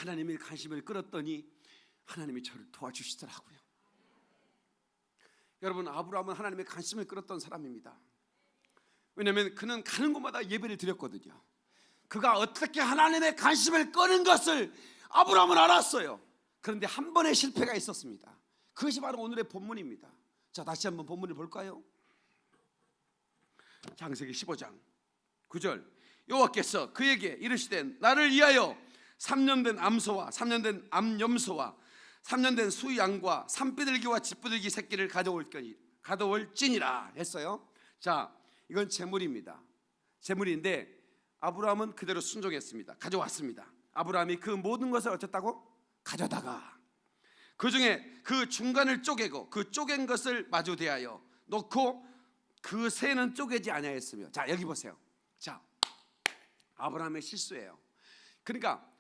하나님의 관심을 끌었더니 하나님이 저를 도와주시더라고요. 여러분, 아브라함은 하나님의 관심을 끌었던 사람입니다. 왜냐하면 그는 가는 곳마다 예배를 드렸거든요. 그가 어떻게 하나님의 관심을 끄는 것을 아브라함은 알았어요. 그런데 한 번의 실패가 있었습니다. 그것이 바로 오늘의 본문입니다. 자, 다시 한번 본문을 볼까요? 창세기 15장 9절. 여호와께서 그에게 이르시되 나를 위하여 3년 된 암소와 3년 된 암염소와 3년 된 수양과 산비둘기와 쥐비둘기 새끼를 가져올지니라 했어요. 자, 이건 제물입니다. 제물인데 아브라함은 그대로 순종했습니다. 가져왔습니다. 아브라함이 그 모든 것을 어쨌다고? 가져다가 그 중에 그 중간을 쪼개고 그 쪼갠 것을 마주 대하여 놓고 그 새는 쪼개지 아니하였으며. 자, 여기 보세요. 자, 아브라함의 실수예요. 그러니까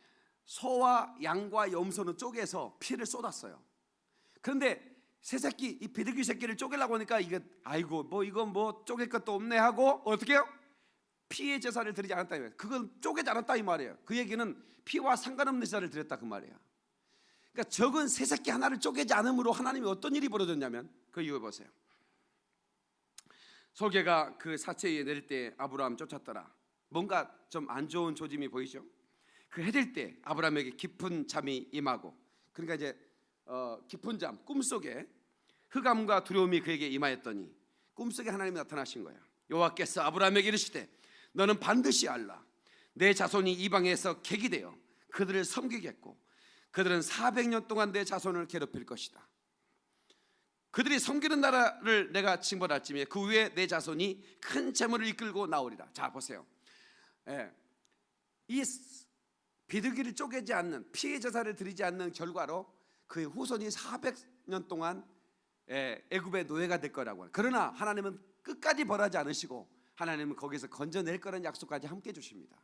소와 양과 염소는 쪼개서 피를 쏟았어요. 그런데 새 새끼, 이 비둘기 새끼를 쪼개려고 하니까 이게 아이고 뭐 이건 뭐 쪼갤 것도 없네 하고 어떻게 해요? 피의 제사를 드리지 않았다. 그건 쪼개지 않았다 이 말이에요. 그 얘기는 피와 상관없는 제사를 드렸다 그 말이에요. 그러니까 적은 새 새끼 하나를 쪼개지 않음으로 하나님이 어떤 일이 벌어졌냐면 그 이유 보세요. 소개가 그 사체 위에 내릴 때 아브라함 쫓았더라. 뭔가 좀 안 좋은 조짐이 보이죠? 그 해질 때 아브라함에게 깊은 잠이 임하고, 그러니까 이제 깊은 잠, 꿈속에 흑암과 두려움이 그에게 임하였더니 꿈속에 하나님이 나타나신 거예요. 여호와께서 아브라함에게 이르시되 너는 반드시 알라. 내 자손이 이방에서 객이 되어 그들을 섬기겠고 그들은 400년 동안 내 자손을 괴롭힐 것이다. 그들이 섬기는 나라를 내가 징벌할 쯤에 그 후에 내 자손이 큰 재물을 이끌고 나오리라. 자, 보세요. 이 비둘기를 쪼개지 않는, 피해 제사를 드리지 않는 결과로 그의 후손이 400년 동안 애굽의 노예가 될 거라고. 그러나 하나님은 끝까지 벌하지 않으시고 하나님은 거기서 건져낼 거라는 약속까지 함께 주십니다.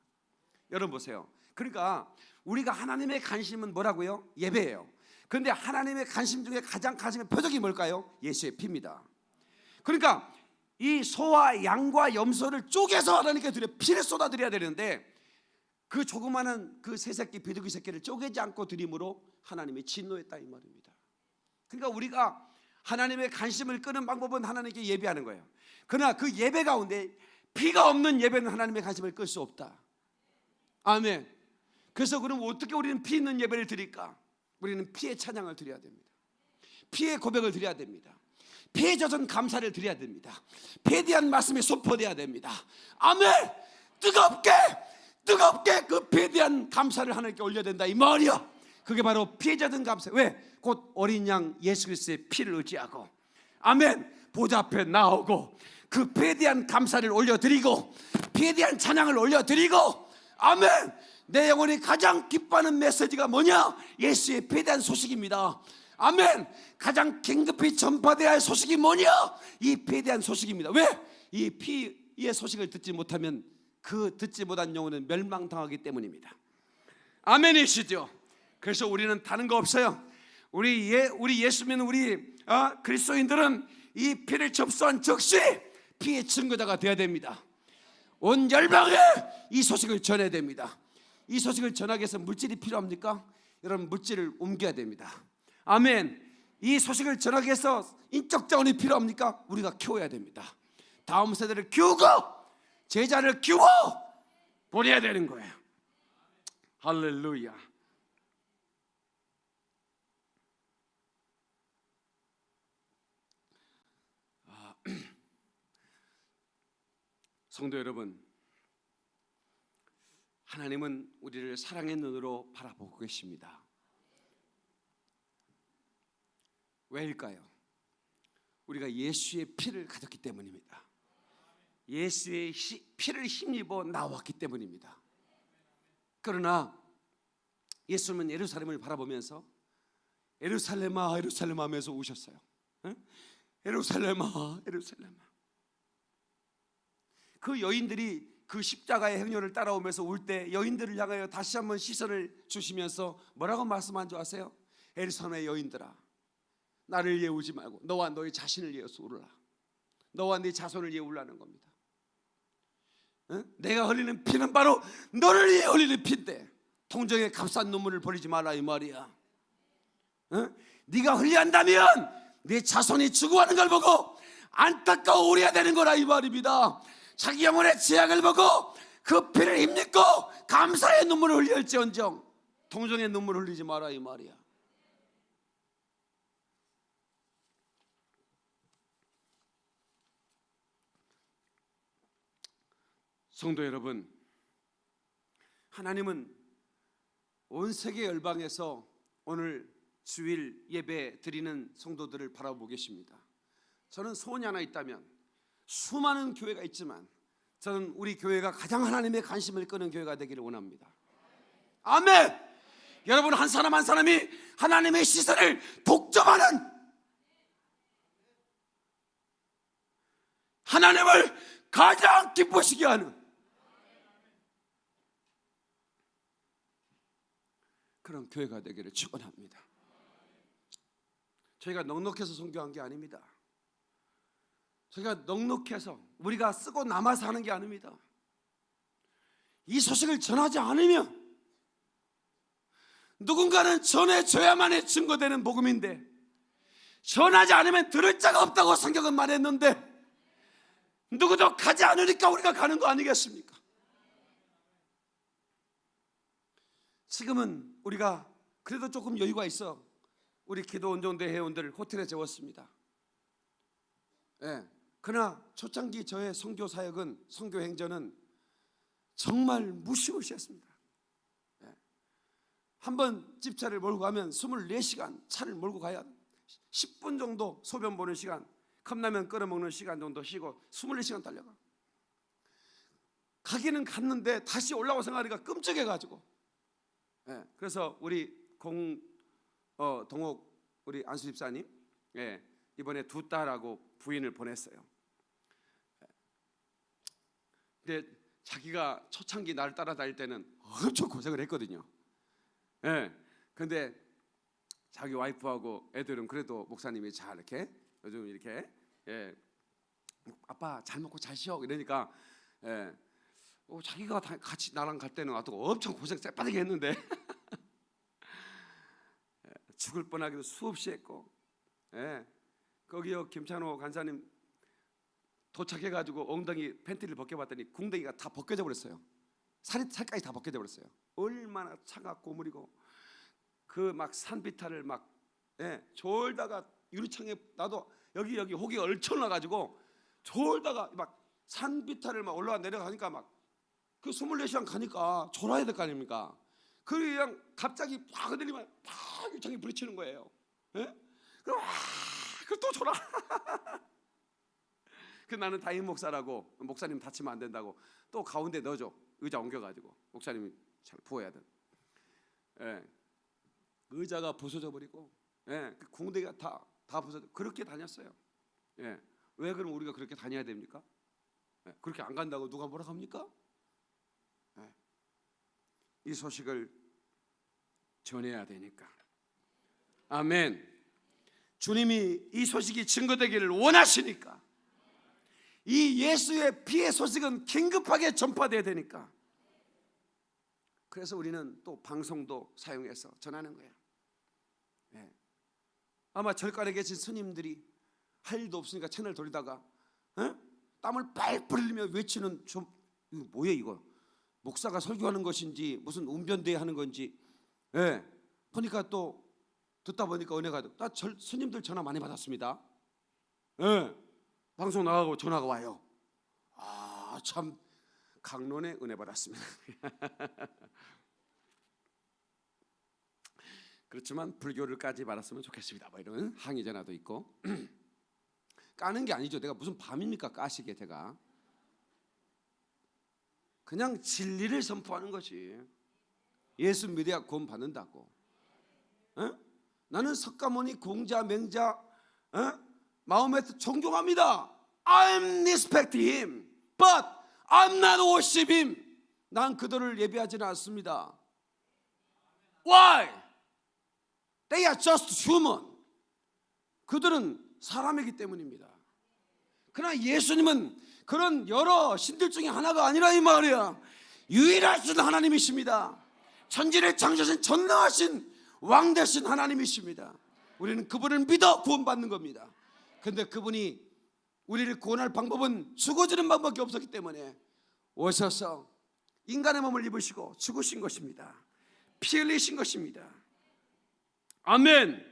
여러분 보세요. 그러니까 우리가 하나님의 관심은 뭐라고요? 예배예요. 그런데 하나님의 관심 중에 가장 관심의 표적이 뭘까요? 예수의 피입니다. 그러니까 이 소와 양과 염소를 쪼개서 하나님께 드려 피를 쏟아드려야 되는데 그 조그마한 그 새 새끼 비둘기 새끼를 쪼개지 않고 드림으로 하나님이 진노했다 이 말입니다. 그러니까 우리가 하나님의 관심을 끄는 방법은 하나님께 예배하는 거예요. 그러나 그 예배 가운데 피가 없는 예배는 하나님의 관심을 끌 수 없다. 아멘. 그래서 그럼 어떻게 우리는 피 있는 예배를 드릴까? 우리는 피의 찬양을 드려야 됩니다. 피의 고백을 드려야 됩니다. 피에 젖은 감사를 드려야 됩니다. 피에 대한 말씀이 선포돼야 됩니다. 아멘. 뜨겁게 그 피에 대한 감사를 하나님께 올려야 된다 이 말이야. 그게 바로 피에 젖은 감사. 왜? 곧 어린 양 예수 그리스도의 피를 의지하고, 아멘, 보좌 앞에 나오고 그 피에 대한 감사를 올려드리고 피에 대한 찬양을 올려드리고, 아멘. 내 영혼이 가장 기뻐하는 메시지가 뭐냐? 예수의 피에 대한 소식입니다. 아멘. 가장 긴급히 전파되어야 할 소식이 뭐냐? 이 피에 대한 소식입니다. 왜? 이 피의 소식을 듣지 못하면 그 듣지 못한 영혼은 멸망당하기 때문입니다. 아멘이시죠? 그래서 우리는 다른 거 없어요. 우리 예수 믿는 우리 그리스도인들은 이 피를 접수한 즉시 피의 증거자가 되어야 됩니다. 온 열방에 이 소식을 전해야 됩니다. 이 소식을 전하기 위해서 물질이 필요합니까? 여러분, 물질을 옮겨야 됩니다. 아멘. 이 소식을 전하기 위해서 인적 자원이 필요합니까? 우리가 키워야 됩니다. 다음 세대를 키우고 제자를 키워 보내야 되는 거예요. 할렐루야. 성도 여러분, 하나님은 우리를 사랑의 눈으로 바라보고 계십니다. 왜일까요? 우리가 예수의 피를 가졌기 때문입니다. 예수의 피를 힘입어 나왔기 때문입니다. 그러나 예수님은 예루살렘을 바라보면서 예루살렘아 예루살렘아 하면서 우셨어요. 예루살렘아 예루살렘아. 그 여인들이 그 십자가의 행렬을 따라오면서 울 때 여인들을 향하여 다시 한번 시선을 주시면서 뭐라고 말씀한 줄 아세요? 예루살렘의 여인들아, 나를 위해 울지 말고 너와 너의 자신을 위해서 울어라. 너와 네 자손을 위해 울라는 겁니다. 내가 흘리는 피는 바로 너를 위해 흘리는 피인데 통정의 값싼 눈물을 버리지 마라 이 말이야. 네가 흘려한다면 네 자손이 죽어가는 걸 보고 안타까워 울어야 되는 거라 이 말입니다. 자기 영혼의 죄악을 보고 그 피를 힘입고 감사의 눈물을 흘릴지언정 통정의 눈물을 흘리지 마라 이 말이야. 성도 여러분, 하나님은 온 세계 열방에서 오늘 주일 예배 드리는 성도들을 바라보고 계십니다. 저는 소원이 하나 있다면, 수많은 교회가 있지만 저는 우리 교회가 가장 하나님의 관심을 끄는 교회가 되기를 원합니다. 아멘. 여러분 한 사람 한 사람이 하나님의 시선을 독점하는, 하나님을 가장 기쁘시게 하는 그런 교회가 되기를 축원합니다. 저희가 넉넉해서 선교한 게 아닙니다. 저희가 넉넉해서 우리가 쓰고 남아서 하는 게 아닙니다. 이 소식을 전하지 않으면 누군가는 전해줘야만이 증거되는 복음인데, 전하지 않으면 들을 자가 없다고 성경은 말했는데 누구도 가지 않으니까 우리가 가는 거 아니겠습니까? 지금은 우리가 그래도 조금 여유가 있어. 우리 기도원정대 회원들 호텔에 재웠습니다. 그러나 초창기 저의 선교 사역은, 선교 행전은 정말 무시무시했습니다. 한번 집차를 몰고 가면 24시간 차를 몰고 가야 10분 정도 소변 보는 시간, 컵라면 끓여 먹는 시간 정도 쉬고 24시간 달려가. 가기는 갔는데 다시 올라오고 생각하니까 끔찍해가지고, 그래서 우리 동옥 우리 안수 집사님, 이번에 2딸하고 부인을 보냈어요. 근데 자기가 초창기 나를 따라다닐 때는 엄청 고생을 했거든요. 근데 자기 와이프하고 애들은 그래도 목사님이 잘 이렇게 요즘 이렇게 아빠 잘 먹고 잘 쉬어 이러니까 자기가 같이 나랑 갈 때는 엄청 고생 쎄빠르게 했는데 죽을 뻔하기도 수없이 했고, 거기요 김찬호 간사님 도착해가지고 엉덩이 팬티를 벗겨봤더니 궁뎅이가 다 벗겨져 버렸어요. 살까지 다 벗겨져 버렸어요. 얼마나 차가 고물이고, 그 막 산비탈을 막 졸다가 유리창에 나도 여기 혹이 얼쳐나가지고 졸다가 막 산비탈을 막 올라가 내려가니까 막 그 24시간 가니까 졸아야 될 거 아닙니까? 그냥 갑자기 팍 흔들리면 팍 유리창에 부딪히는 거예요. 그럼 또 졸아. 그 나는 담임 목사라고, 목사님 다치면 안 된다고 또 가운데 넣어줘. 의자 옮겨가지고 목사님이 잘 부어야 돼. 의자가 부서져 버리고, 그 궁뎅이가 다 부서져. 그렇게 다녔어요. 왜 그럼 우리가 그렇게 다녀야 됩니까? 그렇게 안 간다고 누가 뭐라 합니까? 이 소식을 전해야 되니까. 아멘. 주님이 이 소식이 증거되기를 원하시니까, 이 예수의 피의 소식은 긴급하게 전파돼야 되니까, 그래서 우리는 또 방송도 사용해서 전하는 거예요. 아마 절간에 계신 스님들이 할 일도 없으니까 채널 돌리다가 땀을 빨빨 흘리며 외치는, 좀 이거 뭐예요 이거? 목사가 설교하는 것인지 무슨 운변대회 하는 건지, 보니까 또 듣다 보니까 은혜가, 나 스님들 전화 많이 받았습니다. 방송 나가고 전화가 와요. 참 강론의 은혜 받았습니다. 그렇지만 불교를까지 받았으면 좋겠습니다. 뭐 이런 항의 전화도 있고. 까는 게 아니죠. 내가 무슨 밤입니까 까시게. 제가 그냥 진리를 선포하는 것이, 예수 믿어야 구원 받는다고. 나는 석가모니 공자 맹자 마음에서 존경합니다. I'm respect him, but I'm not worship him. 난 그들을 예배하지는 않습니다. Why? They are just human. 그들은 사람이기 때문입니다. 그러나 예수님은 그런 여러 신들 중에 하나가 아니라 이 말이야. 유일하신 하나님이십니다. 천지를 창조하신 전능하신 왕 되신 하나님이십니다. 우리는 그분을 믿어 구원받는 겁니다. 그런데 그분이 우리를 구원할 방법은 죽어주는 방법밖에 없었기 때문에 오셔서 인간의 몸을 입으시고 죽으신 것입니다. 피 흘리신 것입니다. 아멘.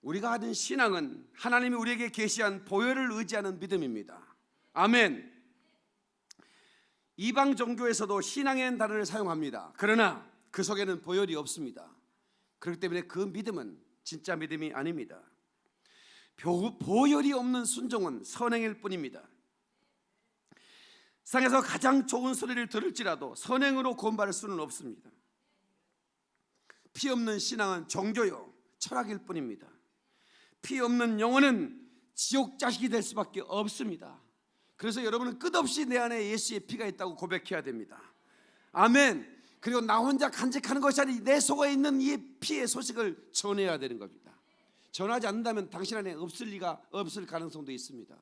우리가 하는 신앙은 하나님이 우리에게 계시한 보혈을 의지하는 믿음입니다. 아멘. 이방 종교에서도 신앙의 단어를 사용합니다. 그러나 그 속에는 보혈이 없습니다. 그렇기 때문에 그 믿음은 진짜 믿음이 아닙니다. 보혈이 없는 순종은 선행일 뿐입니다. 세상에서 가장 좋은 소리를 들을지라도 선행으로 구원받을 수는 없습니다. 피 없는 신앙은 종교요 철학일 뿐입니다. 피 없는 영혼은 지옥 자식이 될 수밖에 없습니다. 그래서 여러분은 끝없이 내 안에 예수의 피가 있다고 고백해야 됩니다. 아멘. 그리고 나 혼자 간직하는 것이 아니라 내 속에 있는 이 피의 소식을 전해야 되는 겁니다. 전하지 않는다면 당신 안에 없을 가능성도 있습니다.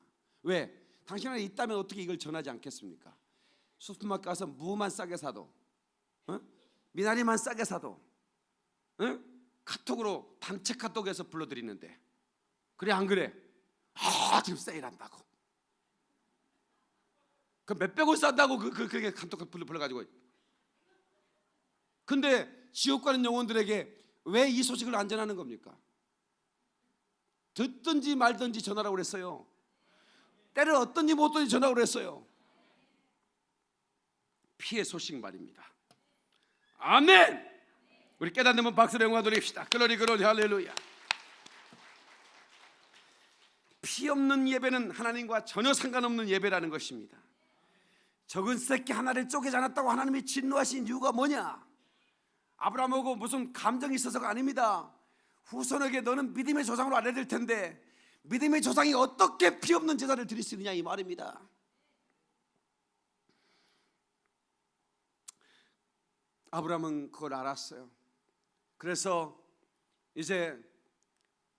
왜? 당신 안에 있다면 어떻게 이걸 전하지 않겠습니까? 슈퍼마켓 가서 무만 싸게 사도, 미나리만 싸게 사도, 카톡으로 단체 카톡에서 불러드리는데, 그래 안 그래? 지금 세일한다고. 그 몇백 원 싼다고 그게 카톡 불러가지고. 근데 지옥 가는 영혼들에게 왜 이 소식을 안 전하는 겁니까? 듣든지 말든지 전하라고 그랬어요. 때를 얻든지 못 얻든지 전하라고 그랬어요. 피의 소식 말입니다. 아멘. 우리 깨닫는 박수로 영광 돌립시다. 글로리 글로리 할렐루야. 피 없는 예배는 하나님과 전혀 상관없는 예배라는 것입니다. 적은 새끼 하나를 쪼개지 않았다고 하나님이 진노하신 이유가 뭐냐? 아브라함하고 무슨 감정이 있어서가 아닙니다. 후손에게 너는 믿음의 조상으로 알려야 될 텐데 믿음의 조상이 어떻게 피 없는 제사를 드릴 수 있느냐 이 말입니다. 아브라함은 그걸 알았어요. 그래서 이제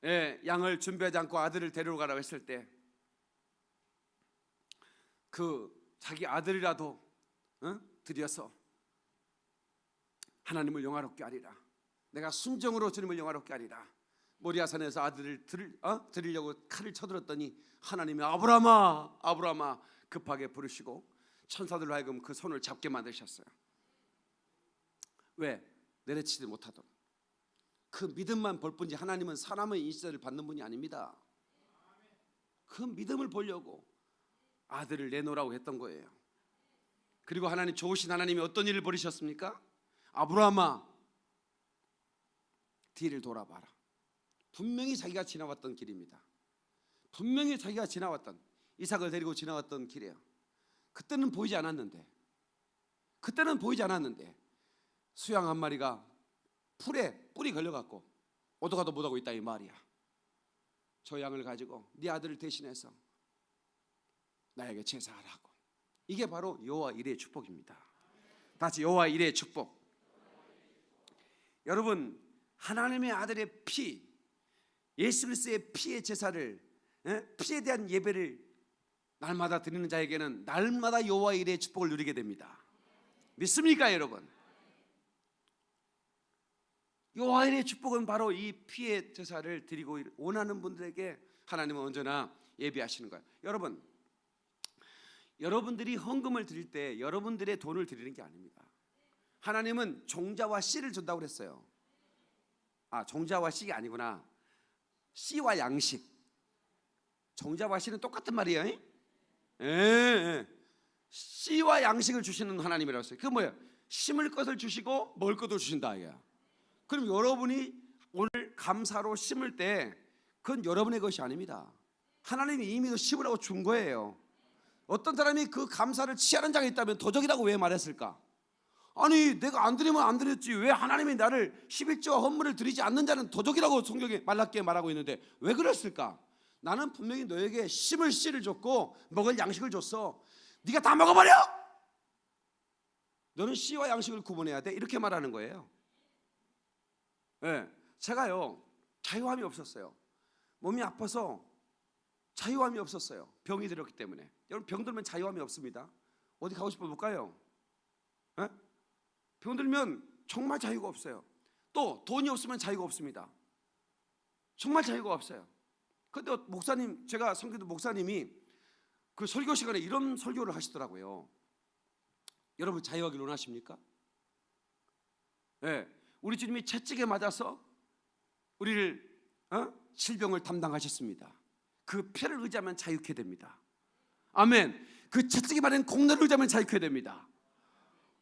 양을 준비하지 않고 아들을 데리러 가라고 했을 때 자기 아들이라도 드려서 하나님을 영화롭게 하리라. 내가 순종으로 주님을 영화롭게 하리라. 모리아산에서 아들을 드리려고 칼을 쳐들었더니 하나님이 아브라함아 아브라함아 급하게 부르시고 천사들로 하여금 그 손을 잡게 만드셨어요. 왜? 내려치지 못하도록. 그 믿음만 볼 뿐이지 하나님은 사람의 인세를 받는 분이 아닙니다. 그 믿음을 보려고 아들을 내놓으라고 했던 거예요. 그리고 하나님 좋으신 하나님이 어떤 일을 벌이셨습니까? 아브라함아 뒤를 돌아봐라. 분명히 자기가 지나왔던 길입니다. 분명히 자기가 지나왔던 이삭을 데리고 지나왔던 길이에요. 그때는 보이지 않았는데 수양 한 마리가 풀에 뿔이 걸려갖고 오도 가도 못하고 있다 이 말이야. 저 양을 가지고 네 아들을 대신해서 나에게 제사하라고. 이게 바로 여호와 이레의 축복입니다. 다시 여호와 이레의 축복. 여러분 하나님의 아들의 피, 예수 그리스도의 피의 제사를, 피에 대한 예배를 날마다 드리는 자에게는 날마다 여호와 이레의 축복을 누리게 됩니다. 믿습니까 여러분? 여호와 이레의 축복은 바로 이 피의 제사를 드리고 원하는 분들에게 하나님은 언제나 예비하시는 거예요. 여러분, 여러분들이 헌금을 드릴 때 여러분들의 돈을 드리는 게 아닙니다. 하나님은 종자와 씨를 준다고 그랬어요. 종자와 씨가 아니구나. 씨와 양식. 종자와 씨는 똑같은 말이에요. 씨와 양식을 주시는 하나님이라고 했어요. 그게 뭐예요? 심을 것을 주시고 먹을 것도 주신다 이거야. 그럼 여러분이 오늘 감사로 심을 때 그건 여러분의 것이 아닙니다. 하나님이 이미 심으라고 준 거예요. 어떤 사람이 그 감사를 취하는 자가 있다면 도적이라고 왜 말했을까? 아니 내가 안 드리면 안 드렸지 왜 하나님이 나를 11조와 헌물을 드리지 않는 자는 도적이라고 성경에 말랍게 말하고 있는데 왜 그랬을까? 나는 분명히 너에게 심을 씨를 줬고 먹을 양식을 줬어. 네가 다 먹어버려! 너는 씨와 양식을 구분해야 돼. 이렇게 말하는 거예요. 제가요 자유함이 없었어요. 몸이 아파서 자유함이 없었어요. 병이 들었기 때문에. 여러분 병 들면 자유함이 없습니다. 어디 가고 싶으면 못 가요. 병들면 정말 자유가 없어요. 또 돈이 없으면 자유가 없습니다. 정말 자유가 없어요. 근데 목사님, 제가 섬기던 목사님이 그 설교 시간에 이런 설교를 하시더라고요. 여러분 자유하길 원하십니까? 네, 우리 주님이 채찍에 맞아서 우리를 질병을 담당하셨습니다. 그 피를 의지하면 자유케 됩니다. 아멘. 그 채찍에 맞은 공로를 의지하면 자유케 됩니다.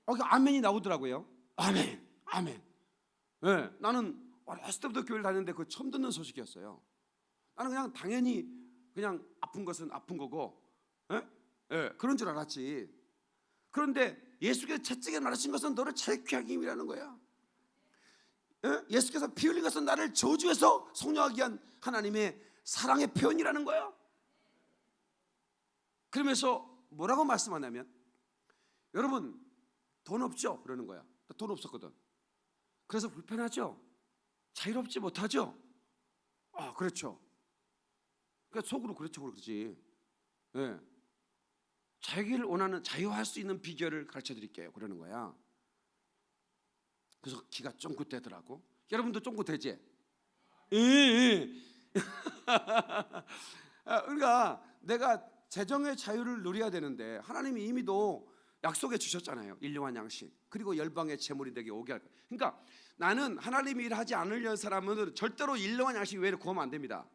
아멘이 나오더라고요. 아멘, 아멘. 네, 나는 어렸을 때부터 교회를 다녔는데 그거 처음 듣는 소식이었어요. 나는 그냥 당연히 그냥 아픈 것은 아픈 거고, 그런 줄 알았지. 그런데 예수께서 채찍에 맞으신 것은 너를 자유케 하기 위함이라는 거야. 예수께서 피 흘린 것은 나를 저주해서 속량하기 위한 하나님의 사랑의 표현이라는 거야. 그러면서 뭐라고 말씀하냐면, 여러분 돈 없죠? 그러는 거야. 돈 없었거든. 그래서 불편하죠? 자유롭지 못하죠? 그렇죠. 그러니까 속으로 그렇죠, 그러지. 네. 자유를 원하는, 자유할 수 있는 비결을 가르쳐 드릴게요. 그러는 거야. 그래서 기가 쫑긋대더라고. 여러분도 쫑긋대지? 그러니까 내가 재정의 자유를 누려야 되는데 하나님이 이미도 약속해 주셨잖아요. 일용할 양식, 그리고 열방의 제물이 되게 오게 할 거예요. 그러니까 나는 하나님이 일하지 않으려는 사람은 절대로 일용할 양식 외에 구하면 안 됩니다.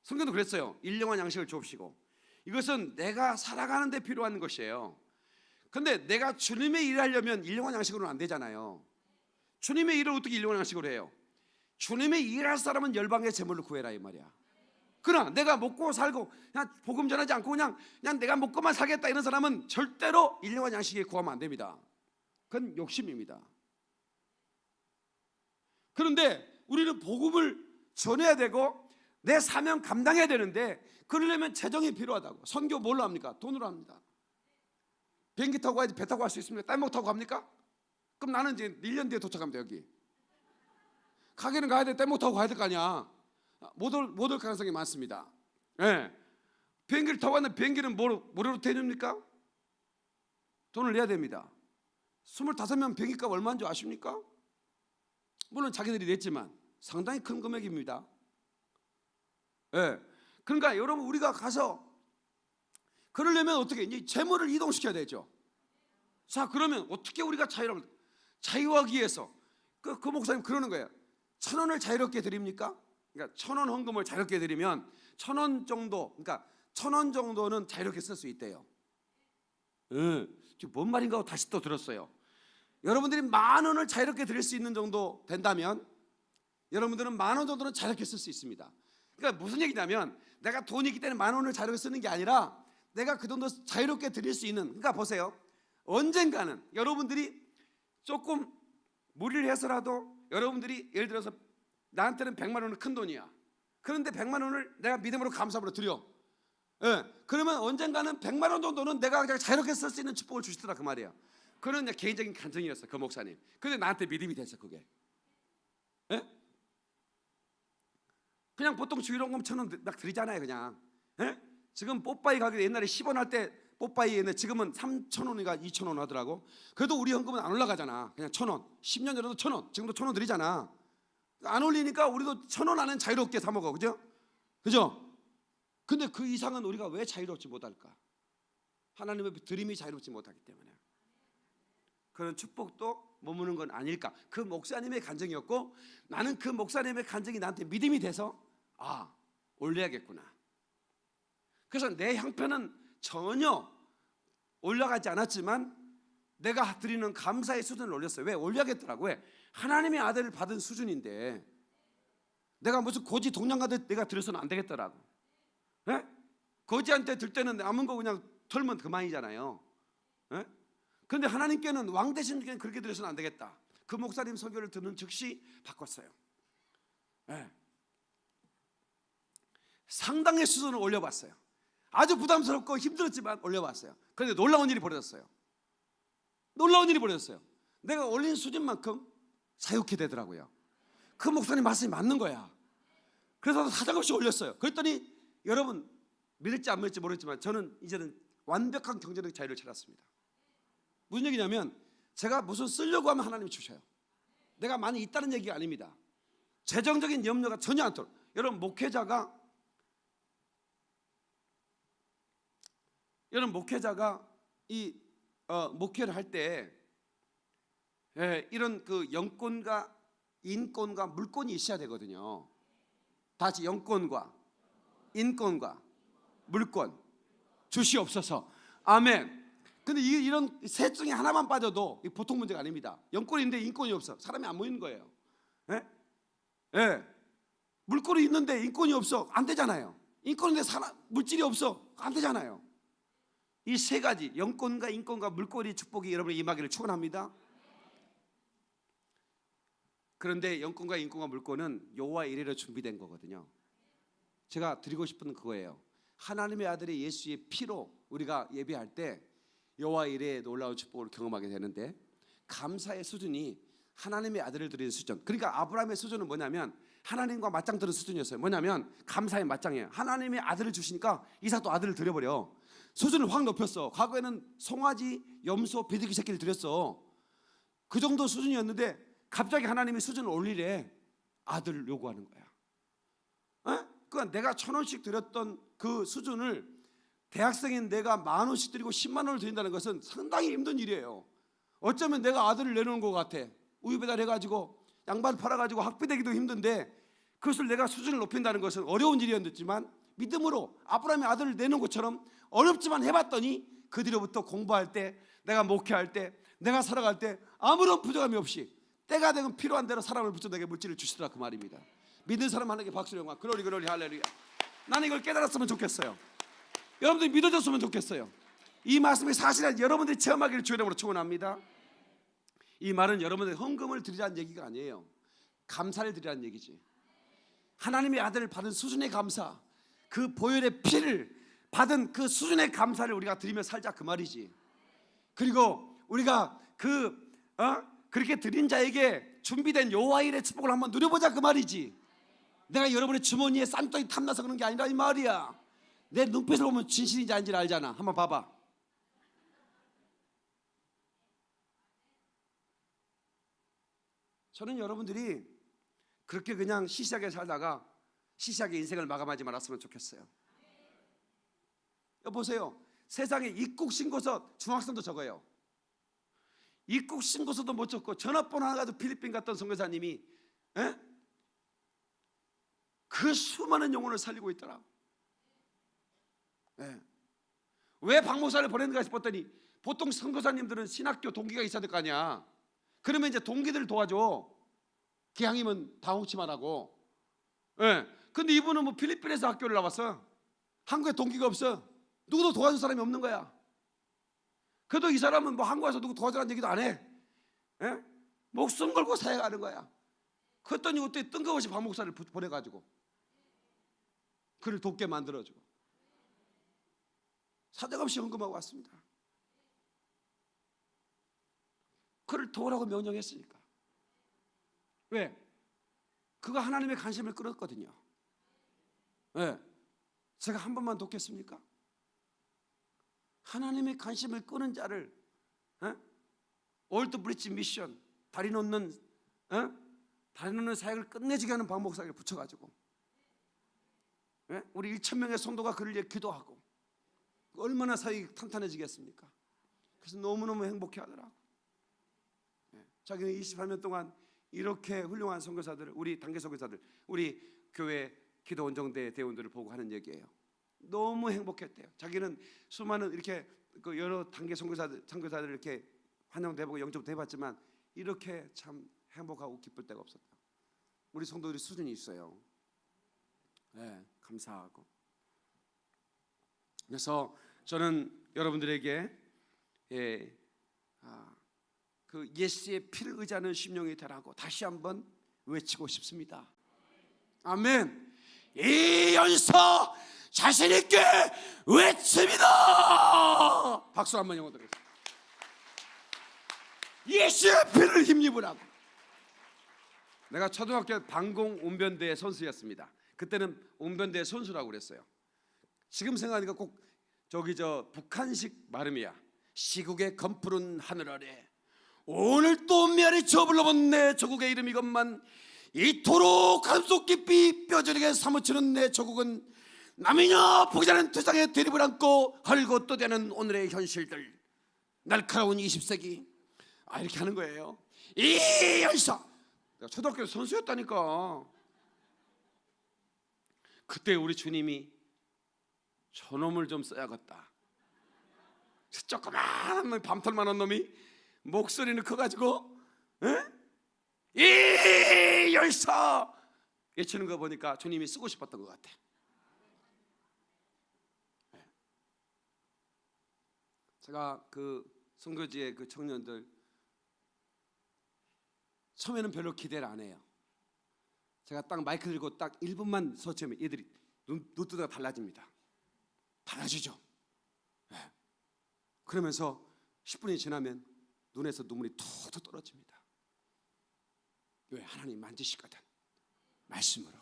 성경도 그랬어요. 일용할 양식을 주옵시고. 이것은 내가 살아가는 데 필요한 것이에요. 근데 내가 주님의 일을 하려면 일용할 양식으로는 안 되잖아요. 주님의 일을 어떻게 일용할 양식으로 해요? 주님의 일할 사람은 열방의 제물을 구해라 이 말이야. 그러나 내가 먹고 살고 그냥 복음 전하지 않고 그냥 내가 먹고만 살겠다 이런 사람은 절대로 일용할 양식에 구하면 안 됩니다. 그건 욕심입니다. 그런데 우리는 복음을 전해야 되고 내 사명 감당해야 되는데 그러려면 재정이 필요하다고. 선교 뭘로 합니까? 돈으로 합니다. 비행기 타고 가야지 배 타고 갈 수 있습니까? 딴목 타고 갑니까? 그럼 나는 이제 1년 뒤에 도착합니다. 여기 가게는 가야 돼. 딴목 타고 가야 될 거 아니야. 못 올 가능성이 많습니다. 네. 비행기를 타고 왔는데 비행기는 뭐로 태웁니까? 돈을 내야 됩니다. 25명 비행기값 얼마인 줄 아십니까? 물론 자기들이 냈지만 상당히 큰 금액입니다. 네. 그러니까 여러분 우리가 가서 그러려면 어떻게 이제 재물을 이동시켜야 되죠. 자, 그러면 어떻게 우리가 자유하기 위해서 그 목사님 그러는 거예요. 1,000원을 자유롭게 드립니까? 그러니까 1,000원 헌금을 자유롭게 드리면 1,000원 정도, 그러니까 1,000원 정도는 자유롭게 쓸 수 있대요. 지금 뭔 말인가 하고 다시 또 들었어요. 여러분들이 10,000원을 자유롭게 드릴 수 있는 정도 된다면 여러분들은 10,000원 정도는 자유롭게 쓸 수 있습니다. 그러니까 무슨 얘기냐면 내가 돈이 있기 때문에 10,000원을 자유롭게 쓰는 게 아니라 내가 그 정도 자유롭게 드릴 수 있는, 그러니까 보세요. 언젠가는 여러분들이 조금 무리를 해서라도 여러분들이 예를 들어서 나한테는 100만 원은 큰 돈이야. 그런데 100만 원을 내가 믿음으로 감사함으로 드려. 그러면 언젠가는 100만 원 정도는 내가 그냥 자유롭게 쓸 수 있는 축복을 주시더라 그 말이야. 그런 그냥 개인적인 간증이었어 그 목사님. 근데 나한테 믿음이 됐어 그게. 그냥 보통 주일원금 1,000원 막 드리잖아요 그냥. 지금 뽀빠이 가격이 옛날에 10원 할 때 뽀빠이에 지금은 3,000원인가 2,000원 하더라고. 그래도 우리 현금은 안 올라가잖아. 그냥 1,000원. 10년 전에도 1,000원, 지금도 1,000원 드리잖아. 안 올리니까 우리도 1,000원 안은 자유롭게 사 먹어. 그죠? 근데 그 이상은 우리가 왜 자유롭지 못할까? 하나님의 드림이 자유롭지 못하기 때문에. 그런 축복도 머무는 건 아닐까? 그 목사님의 간증이었고 나는 그 목사님의 간증이 나한테 믿음이 돼서 올려야겠구나. 그래서 내 형편은 전혀 올라가지 않았지만 내가 드리는 감사의 수준을 올렸어요. 왜? 올려야겠더라고. 왜? 하나님의 아들을 받은 수준인데 내가 무슨 고지 동양가들 내가 드려서는 안 되겠더라고. 거지한테 들 때는 남은 거 그냥 털면 그만이잖아요. 그런데 하나님께는 왕 대신 그렇게 드려서는 안 되겠다. 그 목사님 설교를 듣는 즉시 바꿨어요. 상당의 수준을 올려봤어요. 아주 부담스럽고 힘들었지만 올려봤어요. 그런데 놀라운 일이 벌어졌어요. 내가 올린 수준만큼 자유케 되더라고요. 그 목사님 말씀이 맞는 거야. 그래서 사정없이 올렸어요. 그랬더니 여러분 믿을지 안 믿을지 모르겠지만 저는 이제는 완벽한 경제적 자유를 찾았습니다. 무슨 얘기냐면 제가 무슨 쓰려고 하면 하나님이 주셔요. 내가 많이 있다는 얘기가 아닙니다. 재정적인 염려가 전혀 않도록. 여러분 목회자가 이 목회를 할 때 이런 그 영권과 인권과 물권이 있어야 되거든요. 다시 영권과 인권과 물권 주시옵소서. 아멘. 근데 이런 셋 중에 하나만 빠져도 보통 문제가 아닙니다. 영권이 있는데 인권이 없어. 사람이 안 모이는 거예요. 물권이 있는데 인권이 없어. 안 되잖아요. 인권인데 물질이 없어. 안 되잖아요. 이 세 가지 영권과 인권과 물권의 축복이 여러분의 임하기를 축원합니다. 그런데 영권과 인권과 물권은 여호와 이레로 준비된 거거든요. 제가 드리고 싶은 그거예요. 하나님의 아들의 예수의 피로 우리가 예배할 때 여호와 이레의 놀라운 축복을 경험하게 되는데, 감사의 수준이 하나님의 아들을 드리는 수준. 그러니까 아브라함의 수준은 뭐냐면 하나님과 맞짱 뜨는 수준이었어요. 뭐냐면 감사의 맞짱이에요. 하나님의 아들을 주시니까 이삭도 아들을 드려버려. 수준을 확 높였어. 과거에는 송아지, 염소, 비둘기 새끼를 드렸어. 그 정도 수준이었는데 갑자기 하나님이 수준을 올리래. 아들을 요구하는 거야. 그러니까 내가 1,000원씩 드렸던 그 수준을 대학생인 내가 10,000원씩 드리고 10만 원을 드린다는 것은 상당히 힘든 일이에요. 어쩌면 내가 아들을 내놓은 것 같아. 우유 배달해가지고 양반 팔아가지고 학비 되기도 힘든데 그것을 내가 수준을 높인다는 것은 어려운 일이었지만 믿음으로 아브라함의 아들을 내놓은 것처럼 어렵지만 해봤더니 그 뒤로부터 공부할 때, 내가 목회할 때, 내가 살아갈 때 아무런 부족함이 없이 때가 되면 필요한 대로 사람을 붙여 내게 물질을 주시더라 그 말입니다. 믿는 사람 하나님께 박수를 영광. 글로리 글로리 할렐루야. 나는 이걸 깨달았으면 좋겠어요. 여러분들이 믿어줬으면 좋겠어요. 이 말씀이 사실은 여러분들이 체험하기를 주의 이름으로 축원합니다. 이 말은 여러분들이 헌금을 드리라는 얘기가 아니에요. 감사를 드리라는 얘기지. 하나님의 아들을 받은 수준의 감사, 그 보혈의 피를 받은 그 수준의 감사를 우리가 드리며 살자 그 말이지. 그리고 우리가 그렇게 드린 자에게 준비된 여호와 일의 축복을 한번 누려보자 그 말이지. 내가 여러분의 주머니에 쌈떡이 탐나서 그런 게 아니라 이 말이야. 내 눈빛을 보면 진실인지 아닌지를 알잖아. 한번 봐봐. 저는 여러분들이 그렇게 그냥 시시하게 살다가 시시하게 인생을 마감하지 말았으면 좋겠어요. 보세요. 세상에 입국 신고서 중학생도 적어요. 입국 신고서도 못 적고 전화번호 하나 가지고 필리핀 갔던 선교사님이 그 수많은 영혼을 살리고 있더라. 왜 박목사를 보냈는가 싶었더니 보통 선교사님들은 신학교 동기가 있어야 될 거 아니야. 그러면 이제 동기들을 도와줘. 기왕이면 당홍치만 하고. 근데 이분은 뭐 필리핀에서 학교를 나왔어. 한국에 동기가 없어. 누구도 도와줄 사람이 없는 거야. 그래도 이 사람은 뭐 한국 와서 누구 도와주라는 얘기도 안 해. 목숨 걸고 사역하는 거야. 그랬더니 그때 뜬금없이 박 목사를 보내가지고 그를 돕게 만들어주고 사정없이 헌금하고 왔습니다. 그를 도우라고 명령했으니까. 왜? 그가 하나님의 관심을 끌었거든요. 제가 한 번만 돕겠습니까? 하나님의 관심을 끄는 자를 올드 브릿지 미션 다리 놓는 사역을 끝내주게 하는 박 목사를 붙여가지고 우리 1,000명의 성도가 그를 위해 기도하고 얼마나 사역이 탄탄해지겠습니까? 그래서 너무너무 행복해하더라고. 자기는 28년 동안 이렇게 훌륭한 선교사들을, 우리 단계 선교사들, 우리 교회 기도 원정대 대원들을 보고 하는 얘기예요. 너무 행복했대요. 자기는 수많은 이렇게 그 여러 단계 선교사들 이렇게 환영도 해보고 영접도 해봤지만 이렇게 참 행복하고 기쁠 때가 없었다. 우리 성도들이 수준이 있어요. 감사하고. 그래서 저는 여러분들에게 그 예수의 피를 의지하는 심령이 되라고 다시 한번 외치고 싶습니다. 아멘. 이 연서 자신 있게 외칩니다. 박수 한번 영어 드리겠습니다. 예수의 피를 힘입으라고. 내가 초등학교 방공 옹변대 선수였습니다. 그때는 옹변대 선수라고 그랬어요. 지금 생각하니까 꼭 북한식 발음이야. 시국의 검푸른 하늘 아래 오늘 또 메아리 저불러본 내 조국의 이름 이것만 이토록 가슴속 깊이 뼈저리게 사무치는 내 조국은 남이냐 보기자는 두상의 대립을 안고 헐고 떠대는 오늘의 현실들, 날카로운 20세기. 이렇게 하는 거예요. 이 열사, 내가 초등학교 선수였다니까. 그때 우리 주님이 저놈을 좀 써야겠다. 조그마한 놈, 밤털만한 놈이 목소리는 커가지고 이 열사 외치는 거 보니까 주님이 쓰고 싶었던 것 같아. 제가 그 선교지의 그 청년들 처음에는 별로 기대를 안 해요. 제가 딱 마이크 들고 딱 1분만 서치면 얘들이 눈뜨다가 달라집니다. 달라지죠. 그러면서 10분이 지나면 눈에서 눈물이 툭툭 떨어집니다. 왜? 하나님 만지시거든, 말씀으로.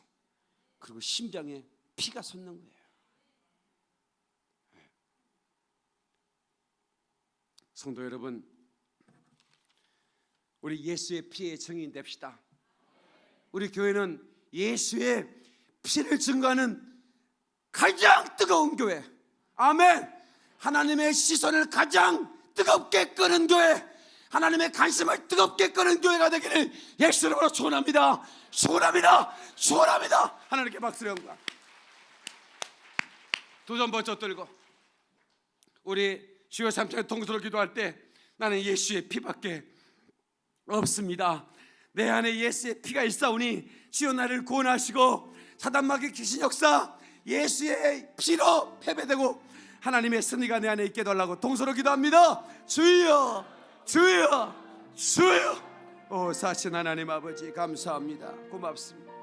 그리고 심장에 피가 솟는 거예요. 성도 여러분, 우리 예수의 피의 증인 됩시다. 우리 교회는 예수의 피를 증거하는 가장 뜨거운 교회. 아멘. 하나님의 시선을 가장 뜨겁게 끄는 교회, 하나님의 관심을 뜨겁게 끄는 교회가 되기를 예수 이름으로 축원합니다. 축원합니다. 축원합니다. 하나님께 박수를 영광. 두 손 번쩍 들고 우리 주여 삼창 통수로 기도할 때 나는 예수의 피밖에 없습니다. 내 안에 예수의 피가 있사오니 주여 나를 구원하시고 사단마귀 귀신 역사 예수의 피로 패배되고 하나님의 승리가 내 안에 있게 해달라고 동서로 기도합니다. 주여, 주여, 주여. 오 사신 하나님 아버지 감사합니다. 고맙습니다.